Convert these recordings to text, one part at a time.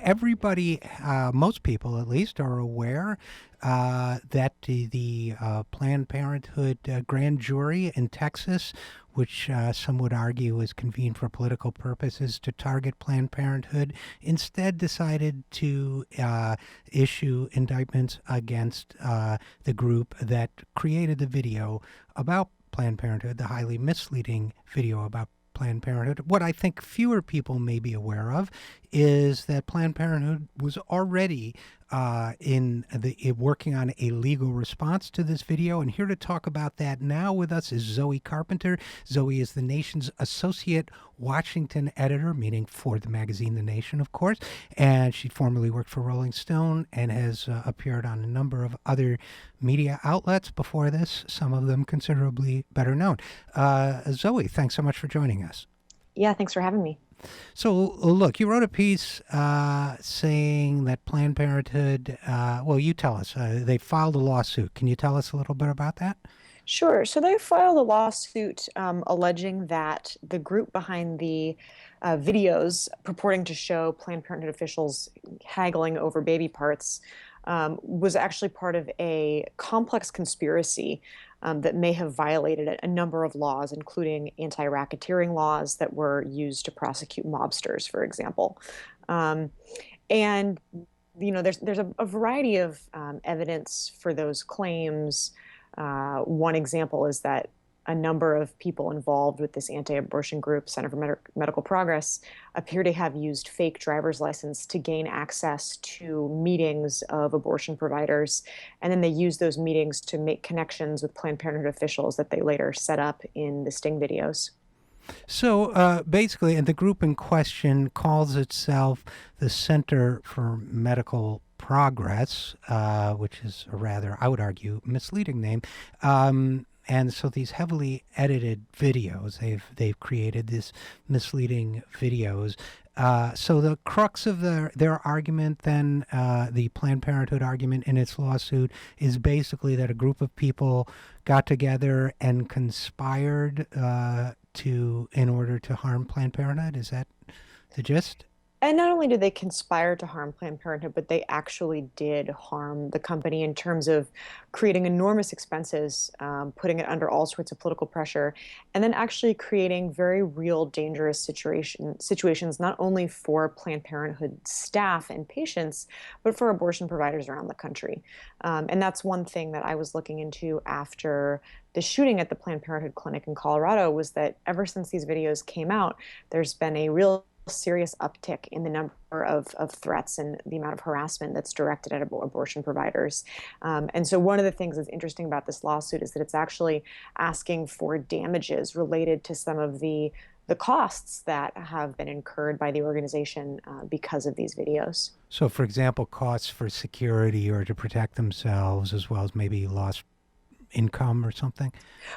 everybody, most people at least, are aware that the Planned Parenthood grand jury in Texas, which some would argue is convened for political purposes to target Planned Parenthood, instead decided to issue indictments against the group that created the video about Planned Parenthood, the highly misleading video about Planned Parenthood. What I think fewer people may be aware of is that Planned Parenthood was already working on a legal response to this video. And here to talk about that now with us is Zoe Carpenter. Zoe is the Nation's associate Washington editor, meaning for the magazine The Nation, of course. And she formerly worked for Rolling Stone and has appeared on a number of other media outlets before this, some of them considerably better known. Zoe, thanks so much for joining us. Yeah, thanks for having me. So, look, you wrote a piece saying that Planned Parenthood, well, you tell us, they filed a lawsuit. Can you tell us a little bit about that? Sure. So they filed a lawsuit alleging that the group behind the videos purporting to show Planned Parenthood officials haggling over baby parts was actually part of a complex conspiracy that may have violated a number of laws, including anti-racketeering laws that were used to prosecute mobsters, for example. And there's a variety of evidence for those claims. One example is that a number of people involved with this anti-abortion group, Center for Medical Progress, appear to have used fake driver's license to gain access to meetings of abortion providers. And then they use those meetings to make connections with Planned Parenthood officials that they later set up in the sting videos. So basically, and the group in question calls itself the Center for Medical Progress, which is a rather, I would argue, misleading name. And so these heavily edited videos, they've created these misleading videos. So the crux of their argument then, the Planned Parenthood argument in its lawsuit, is basically that a group of people got together and conspired in order to harm Planned Parenthood. Is that the gist? And not only did they conspire to harm Planned Parenthood, but they actually did harm the company in terms of creating enormous expenses, putting it under all sorts of political pressure, and then actually creating very real dangerous situations, not only for Planned Parenthood staff and patients, but for abortion providers around the country. And that's one thing that I was looking into after the shooting at the Planned Parenthood clinic in Colorado, was that ever since these videos came out, there's been a real serious uptick in the number of threats and the amount of harassment that's directed at abortion providers. And so one of the things that's interesting about this lawsuit is that it's actually asking for damages related to some of the costs that have been incurred by the organization because of these videos. So, for example, costs for security or to protect themselves, as well as maybe lost income or something?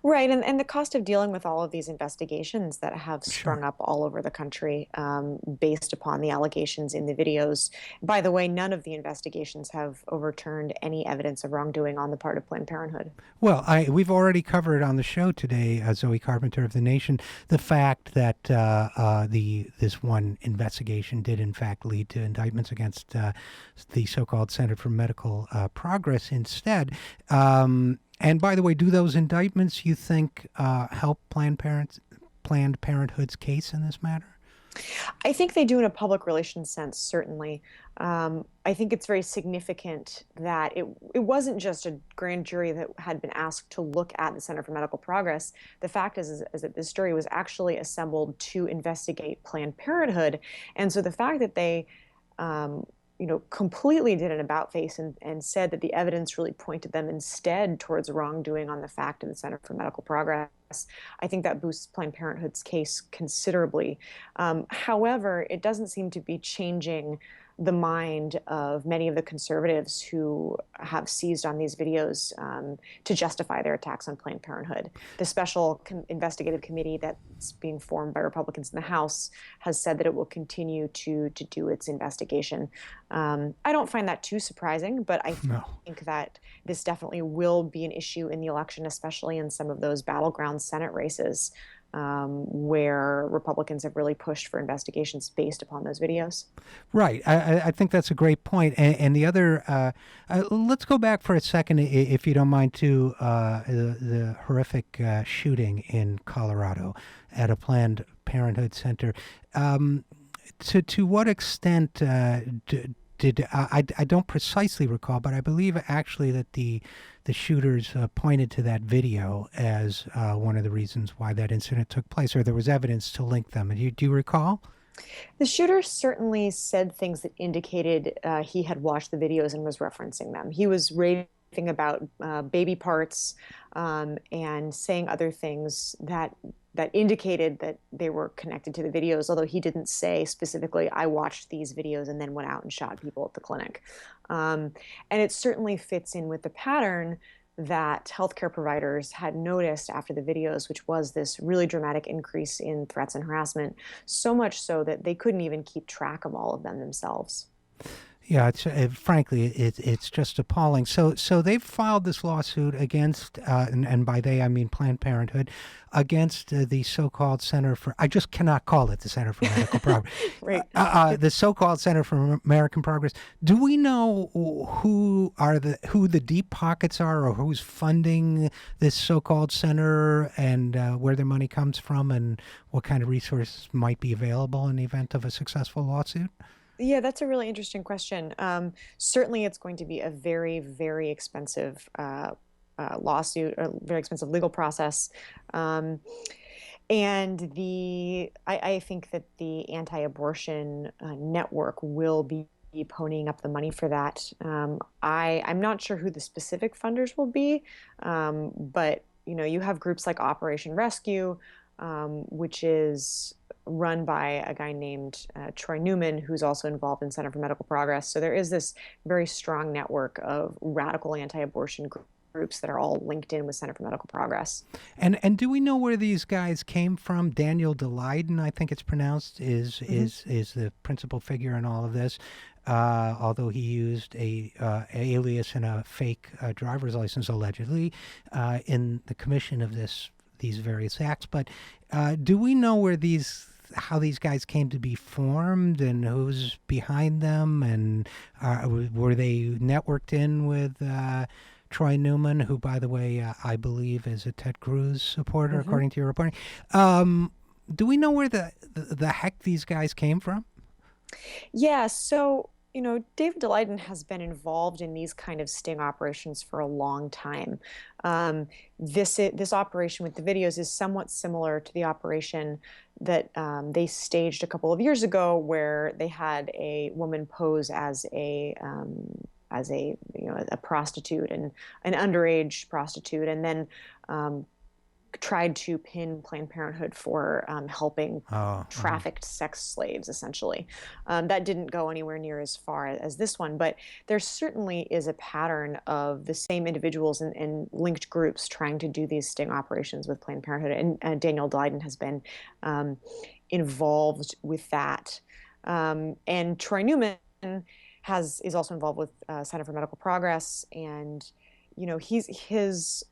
Right, and the cost of dealing with all of these investigations that have sprung up all over the country based upon the allegations in the videos. By the way, none of the investigations have overturned any evidence of wrongdoing on the part of Planned Parenthood. Well, we've already covered on the show today, Zoe Carpenter of The Nation, the fact that this one investigation did in fact lead to indictments against the so-called Center for Medical Progress instead. And by the way, do those indictments, you think, help Planned Parenthood's case in this matter? I think they do in a public relations sense, certainly. I think it's very significant that it wasn't just a grand jury that had been asked to look at the Center for Medical Progress. The fact is that this jury was actually assembled to investigate Planned Parenthood. And so the fact that they completely did an about-face and said that the evidence really pointed them instead towards wrongdoing on the fact of the Center for Medical Progress, I think that boosts Planned Parenthood's case considerably. However, it doesn't seem to be changing the mind of many of the conservatives who have seized on these videos to justify their attacks on Planned Parenthood. The special investigative committee that's being formed by Republicans in the House has said that it will continue to do its investigation. I don't find that too surprising, but I think that this definitely will be an issue in the election, especially in some of those battleground Senate races. where Republicans have really pushed for investigations based upon those videos. Right. I think that's a great point. And the other, let's go back for a second, if you don't mind, to the horrific shooting in Colorado at a Planned Parenthood center. To what extent did I don't precisely recall, but I believe actually that the shooters pointed to that video as one of the reasons why that incident took place, or there was evidence to link them. Do you recall? The shooter certainly said things that indicated he had watched the videos and was referencing them. He was raving about baby parts and saying other things that indicated that they were connected to the videos, although he didn't say specifically, I watched these videos and then went out and shot people at the clinic. And it certainly fits in with the pattern that healthcare providers had noticed after the videos, which was this really dramatic increase in threats and harassment, so much so that they couldn't even keep track of all of them themselves. Yeah, it's frankly, it's just appalling. So they've filed this lawsuit against, and by they I mean Planned Parenthood, against the so-called Center for, I just cannot call it the Center for Medical Progress, Right. the so-called Center for American Progress. Do we know who the deep pockets are, or who's funding this so-called center, and where their money comes from, and what kind of resources might be available in the event of a successful lawsuit? Yeah, that's a really interesting question. Certainly, it's going to be a very, very expensive lawsuit, a very expensive legal process. Um, and I think that the anti-abortion network will be ponying up the money for that. I'm not sure who the specific funders will be, but you have groups like Operation Rescue, which is run by a guy named Troy Newman, who's also involved in Center for Medical Progress. So there is this very strong network of radical anti-abortion groups that are all linked in with Center for Medical Progress. And do we know where these guys came from? Daniel DeLayden, I think it's pronounced, is the principal figure in all of this. Although he used a alias and a fake driver's license allegedly in the commission of these various acts. But do we know how these guys came to be formed, and who's behind them, and were they networked in with Troy Newman, who, by the way, I believe is a Ted Cruz supporter, according to your reporting? Do we know where the heck these guys came from? Yeah, so David Daleiden has been involved in these kind of sting operations for a long time. This operation with the videos is somewhat similar to the operation that they staged a couple of years ago, where they had a woman pose as a prostitute, and an underage prostitute, and then tried to pin Planned Parenthood for helping trafficked sex slaves, essentially. That didn't go anywhere near as far as this one, but there certainly is a pattern of the same individuals and linked groups trying to do these sting operations with Planned Parenthood, and Daniel Daleiden has been involved with that. And Troy Newman is also involved with Center for Medical Progress, and his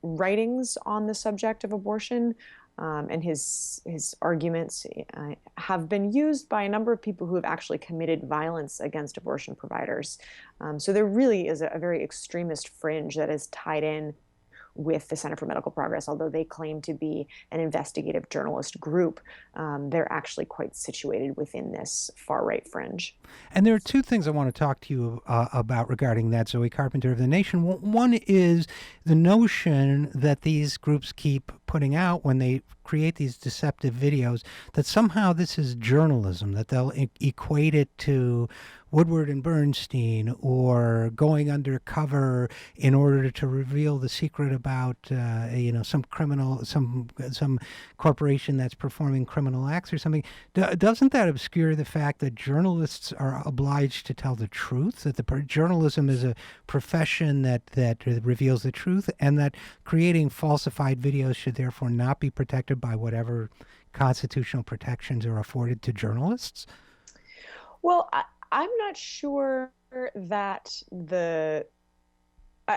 writings on the subject of abortion and his arguments have been used by a number of people who have actually committed violence against abortion providers. So there really is a very extremist fringe that is tied in with the Center for Medical Progress. Although they claim to be an investigative journalist group, they're actually quite situated within this far-right fringe. And there are two things I want to talk to you about regarding that, Zoe Carpenter of The Nation. One is the notion that these groups keep putting out when they create these deceptive videos, that somehow this is journalism, that they'll equate it to Woodward and Bernstein, or going undercover in order to reveal the secret about some criminal, some corporation that's performing criminal acts or something. Doesn't that obscure the fact that journalists are obliged to tell the truth, that journalism is a profession that reveals the truth, and that creating falsified videos should therefore not be protected by whatever constitutional protections are afforded to journalists? Well, I'm not sure that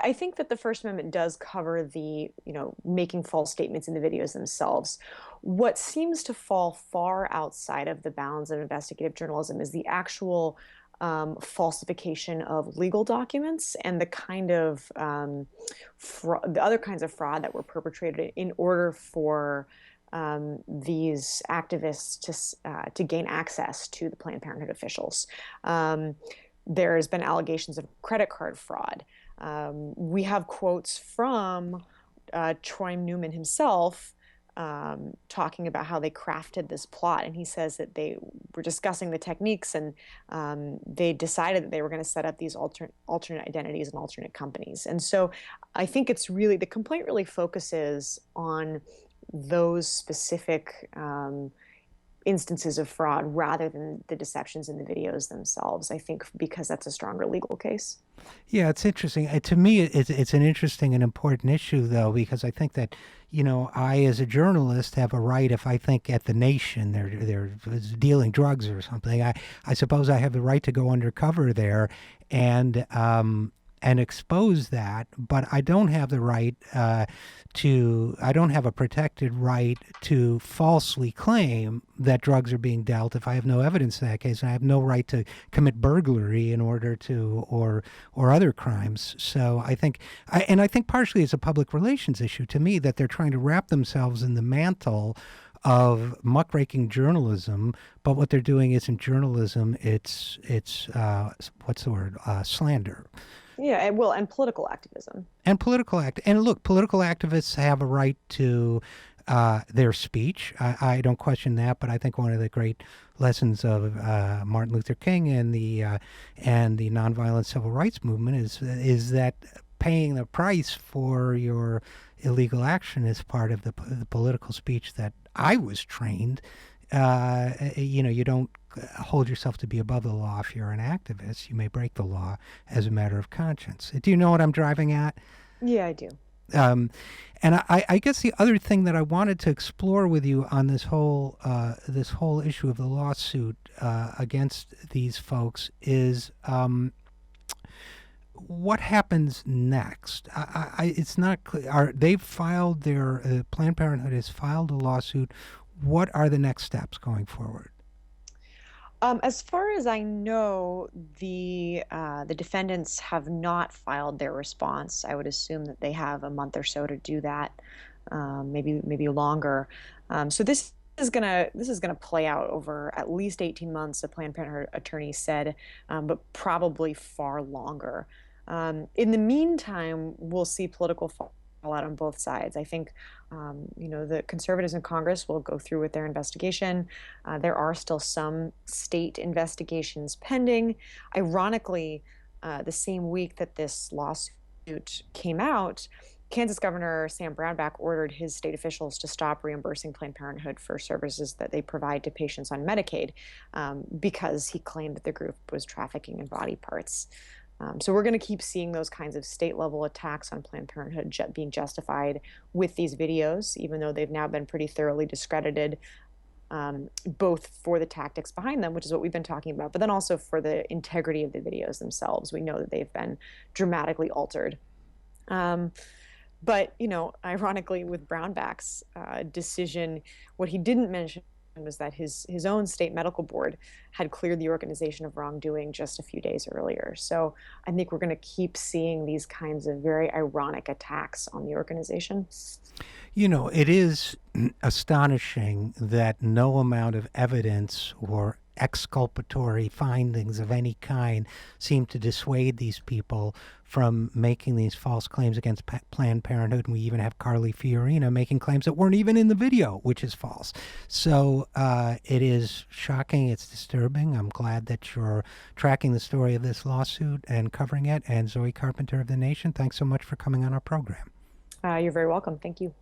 I think that the First Amendment does cover the, making false statements in the videos themselves. What seems to fall far outside of the bounds of investigative journalism is the actual falsification of legal documents and the kind of the other kinds of fraud that were perpetrated in order for these activists to gain access to the Planned Parenthood officials. There's been allegations of credit card fraud. We have quotes from Troy Newman himself talking about how they crafted this plot. And he says that they were discussing the techniques and they decided that they were going to set up these alternate identities and alternate companies. And so I think it's really, the complaint really focuses on those specific instances of fraud rather than the deceptions in the videos themselves, I think, because that's a stronger legal case. Yeah, it's interesting. To me, it's an interesting and important issue, though, because I think that, I, as a journalist, have a right, if I think at the Nation they're dealing drugs or something, I suppose I have the right to go undercover there and expose that, but I don't have the right I don't have a protected right to falsely claim that drugs are being dealt if I have no evidence in that case. And I have no right to commit burglary in order to, or other crimes. So I think partially it's a public relations issue to me that they're trying to wrap themselves in the mantle of muckraking journalism, but what they're doing isn't journalism. It's what's the word? Slander. Yeah, and political activism. And look, political activists have a right to their speech. I don't question that, but I think one of the great lessons of Martin Luther King and the nonviolent civil rights movement is that paying the price for your illegal action is part of the political speech that I was trained. You don't hold yourself to be above the law if you're an activist. You may break the law as a matter of conscience. Do you know what I'm driving at? Yeah, I do. And I guess the other thing that I wanted to explore with you on this whole issue of the lawsuit against these folks is what happens next. It's not clear. They've filed their Planned Parenthood has filed a lawsuit. What are the next steps going forward? As far as I know, the defendants have not filed their response. I would assume that they have a month or so to do that, maybe longer. So this is gonna play out over at least 18 months. The Planned Parenthood attorney said, but probably far longer. In the meantime, we'll see political fallout on both sides. I think, the conservatives in Congress will go through with their investigation. There are still some state investigations pending. Ironically, the same week that this lawsuit came out, Kansas Governor Sam Brownback ordered his state officials to stop reimbursing Planned Parenthood for services that they provide to patients on Medicaid because he claimed that the group was trafficking in body parts. So we're going to keep seeing those kinds of state-level attacks on Planned Parenthood being justified with these videos, even though they've now been pretty thoroughly discredited, both for the tactics behind them, which is what we've been talking about, but then also for the integrity of the videos themselves. We know that they've been dramatically altered. But, ironically, with Brownback's decision, what he didn't mention was that his own state medical board had cleared the organization of wrongdoing just a few days earlier. So I think we're going to keep seeing these kinds of very ironic attacks on the organization. It is astonishing that no amount of evidence or exculpatory findings of any kind seem to dissuade these people from making these false claims against Planned Parenthood. And we even have Carly Fiorina making claims that weren't even in the video, which is false. So it is shocking. It's disturbing. I'm glad that you're tracking the story of this lawsuit and covering it. And Zoe Carpenter of The Nation, thanks so much for coming on our program. You're very welcome. Thank you.